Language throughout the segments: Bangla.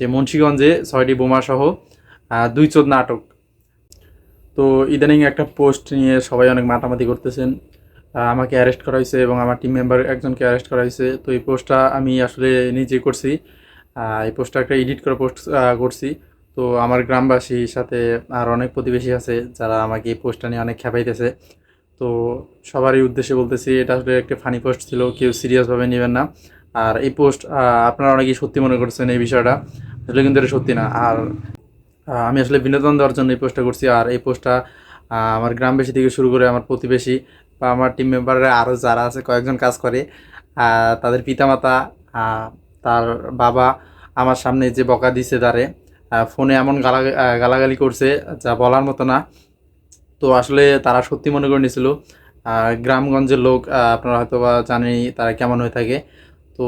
যে মুন্সিগঞ্জে 6টি বোমাসহ 2 চোদনা আটক। তো ইদানিং একটা পোস্ট নিয়ে সবাই অনেক মাতামাতি করতেছেন। আমাকে অ্যারেস্ট করা হয়েছে এবং আমার টিম মেম্বার একজনকে অ্যারেস্ট করা হয়েছে। তো এই পোস্টটা আমি আসলে নিজে করছি। এই পোস্টটা একটা এডিট করা পোস্ট করছি। তো আমার গ্রামবাসীর সাথে আর অনেক প্রতিবেশী আছে যারা আমাকে এই পোস্টটা নিয়ে অনেক খেপাইতেছে। তো সবারই উদ্দেশ্যে বলতেছি, এটা আসলে একটা ফানি পোস্ট ছিল, কেউ সিরিয়াসভাবে নেবেন না। আর এই পোস্ট আপনারা অনেকেই সত্যি মনে করছেন এই বিষয়টা, আসলে কিন্তু এটা সত্যি না। আর আমি আসলে বিনোদন দেওয়ার জন্য এই পোস্টটা করছি। আর এই পোস্টটা আমার গ্রামবাসী থেকে শুরু করে আমার প্রতিবেশী বা আমার টিম মেম্বাররা আরও যারা আছে কয়েকজন কাজ করে, তাদের পিতামাতা, তার বাবা আমার সামনে যে বকা দিছে তারে, ফোনে এমন গালাগালি করছে যা বলার মতো না। তো আসলে তারা সত্যি মনে করে নিয়েছিল। গ্রামগঞ্জের লোক, আপনারা হয়তো বা জানেনই তারা কেমন হয়ে থাকে। তো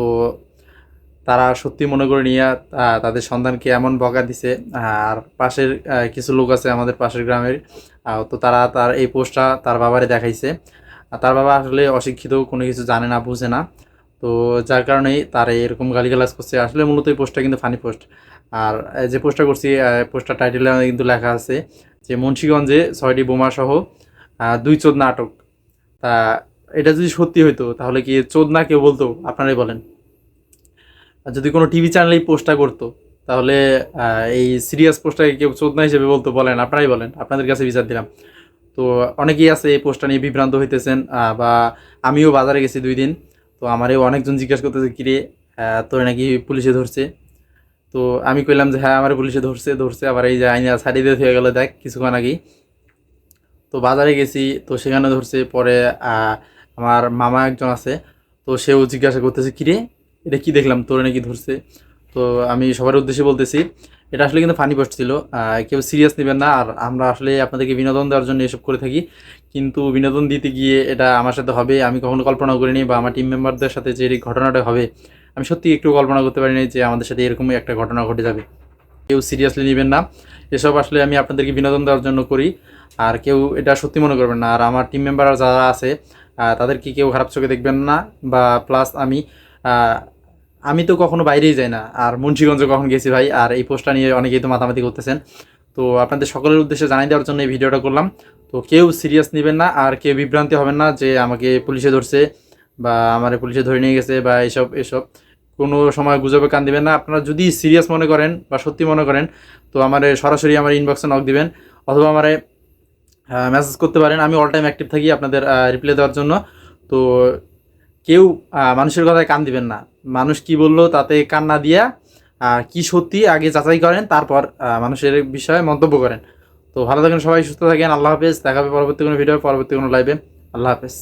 তারা সত্যি মনে করে নিয়ে তাদের সন্তানকে এমন বকা দিছে। আর পাশের কিছু লোক আছে আমাদের পাশের গ্রামের, তো তারা তার এই পোস্টটা তার বাবারে দেখাইছে। আর তার বাবা আসলে অশিক্ষিত, কোনো কিছু জানে না, বুঝে না। তো যার কারণেই তার এরকম গালিগালাজ করছে। আসলে মূলত এই পোস্টটা কিন্তু ফানি পোস্ট। আর যে পোস্টটা করছি, পোস্টটার টাইটেলে কিন্তু লেখা আছে যে মুন্সিগঞ্জে 6টি বোমাসহ 2 চোদনা আটক। তা এটা যদি সত্যি হইতো তাহলে কি চোদনা কেউ বলতো? আপনারাই বলেন। আর যদি কোনো টিভি চ্যানেল এই পোস্টটা করতো তাহলে এই সিরিয়াস পোস্টটাকে কেউ চোদনা হিসেবে বলতো? বলেন, আপনারাই বলেন, আপনাদের কাছে বিচার দিলাম। তো অনেকেই আছে এই পোস্টটা নিয়ে বিভ্রান্ত হইতেছেন। বা আমিও বাজারে গেছি 2 দিন। তো আমারও অনেকজন জিজ্ঞাসা করতেছে, কিরে তোর নাকি পুলিশে ধরছে? তো আমি কইলাম যে হ্যাঁ, আমার পুলিশে ধরছে ধরছে আবার এই যে আইনা ছাড়িয়ে দিয়ে হয়ে গেল দেখ কিছুক্ষণ আগেই। তো বাজারে গেছি, তো সেখানে ধরছে। পরে আমার মামা একজন আছে, তো সেও জিজ্ঞাসা করতেছে, কিরে এটা কি দেখলাম, তোরে নাকি ধরছে? তো আমি সবার উদ্দেশ্যে বলতেছি, এটা আসলে কিন্তু ফানি পোস্ট ছিল, কেউ সিরিয়াস নেবেন না। আর আমরা আসলে আপনাদেরকে বিনোদন দেওয়ার জন্য এসব করে থাকি, কিন্তু বিনোদন দিতে গিয়ে এটা আমার সাথে হবে আমি কখনো কল্পনা করিনি, বা আমার টিম মেম্বারদের সাথে যে এই ঘটনাটা হবে আমি সত্যি একটু কল্পনা করতে পারিনি যে আমাদের সাথে এরকমই একটা ঘটনা ঘটে যাবে। কেউ সিরিয়াসলি নেবেন না, এসব আসলে আমি আপনাদেরকে বিনোদন দেওয়ার জন্য করি। আর কেউ এটা সত্যি মনে করবেন না। আর আমার টিম মেম্বার যারা আছে তাদেরকে কেউ খারাপ চোখে দেখবেন না। বা প্লাস আহ, আমি তো কখনো বাইরেই যাই না, আর মুন্সিগঞ্জে কখন গেছি ভাই। আর এই পোস্টটা নিয়ে অনেকেই তো মাতামাতি করতেছেন। তো আপনাদের সকলের উদ্দেশ্যে জানাই দেওয়ার জন্য এই ভিডিওটা করলাম। তো কেউ সিরিয়াস নেবেন না, আর কেউ বিভ্রান্তি হবেন না যে আমাকে পুলিশে ধরছে বা আমার পুলিশে ধরে নিয়ে গেছে বা এসব এসব কোনো সময় গুজবে কান দিবেন না। আপনারা যদি সিরিয়াস মনে করেন বা সত্যি মনে করেন তো আমার সরাসরি আমার ইনবক্সে নক দিবেন, অথবা আমার মেসেজ করতে পারেন। আমি অল টাইম অ্যাক্টিভ থাকি আপনাদের রিপ্লাই দেওয়ার জন্য। তো কেউ মানুষের কথায় কান দিবেন না। মানুষ কি বললো তাতে কান না দিয়া কি সত্যি আগে যাচাই করেন, তারপর মানুষের বিষয়ে মন্তব্য করেন। তো ভালো থাকেন সবাই, সুস্থ থাকেন। আল্লাহ হাফেজ। দেখা হবে পরবর্তী কোনো ভিডিও, পরবর্তী কোনো লাইভে। আল্লাহ হাফেজ।